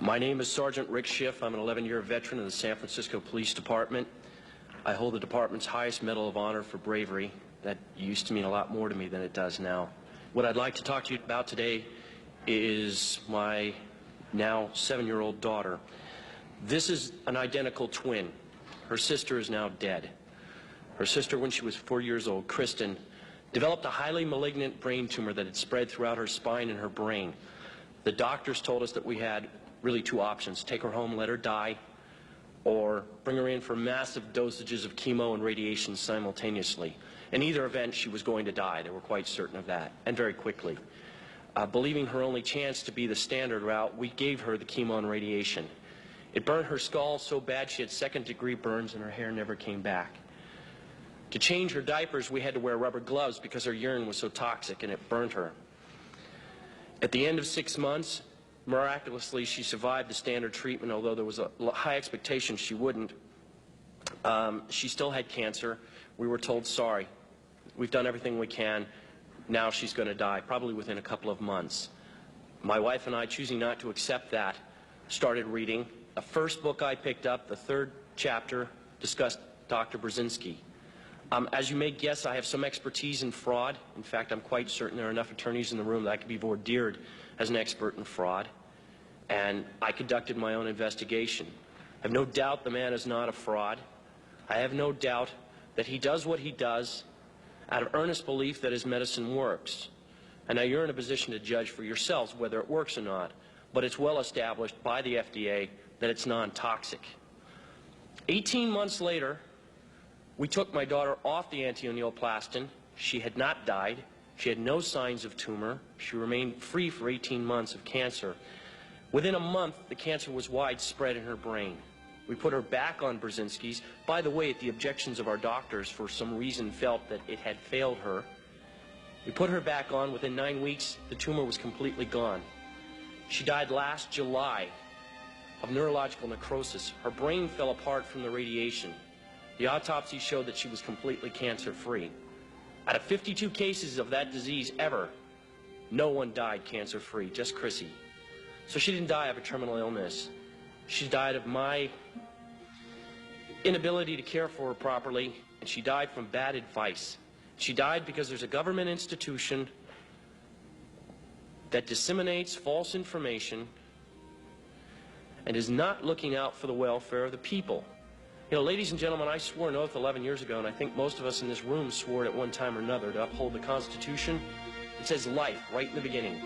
My name is Sergeant Rick Schiff. I'm an 11-year veteran of the San Francisco Police Department. I hold the department's highest Medal of Honor for bravery. That used to mean a lot more to me than it does now. What I'd like to talk to you about today is my now 7-year-old daughter. This is an identical twin. Her sister is now dead. Her sister, when she was 4 years old, Kristen, developed a highly malignant brain tumor that had spread throughout her spine and her brain. The doctors told us that we had really two options: take her home, let her die, or bring her in for massive dosages of chemo and radiation simultaneously. In either event, she was going to die. They were quite certain of that, and very quickly. Believing her only chance to be the standard route, we gave her the chemo and radiation. It burned her skull so bad she had second-degree burns and her hair never came back. To change her diapers, we had to wear rubber gloves because her urine was so toxic and it burned her. At the end of 6 months, miraculously, she survived the standard treatment, although there was a high expectation she wouldn't. She still had cancer. We were told, sorry, we've done everything we can. Now she's going to die, probably within a couple of months. My wife and I, choosing not to accept that, started reading. The first book I picked up, the third chapter, discussed Dr. Brzezinski. As you may guess, I have some expertise in fraud. In fact, I'm quite certain there are enough attorneys in the room that I could be vordeered as an expert in fraud. And I conducted my own investigation. I have no doubt the man is not a fraud. I have no doubt that he does what he does out of earnest belief that his medicine works. And now you're in a position to judge for yourselves whether it works or not. But it's well established by the FDA that it's non-toxic. 18 months later, we took my daughter off the anti-neoplastin. She had not died. She had no signs of tumor. She remained free for 18 months of cancer. Within a month, the cancer was widespread in her brain. We put her back on Brzezinski's. By the way, at the objections of our doctors, for some reason felt that it had failed her. We put her back on. Within 9 weeks, the tumor was completely gone. She died last July of neurological necrosis. Her brain fell apart from the radiation. The autopsy showed that she was completely cancer-free. Out of 52 cases of that disease ever, no one died cancer-free, just Chrissy. So she didn't die of a terminal illness. She died of my inability to care for her properly, and she died from bad advice. She died because there's a government institution that disseminates false information and is not looking out for the welfare of the people. You know, ladies and gentlemen, I swore an oath 11 years ago, and I think most of us in this room swore at one time or another to uphold the Constitution. It says life right in the beginning.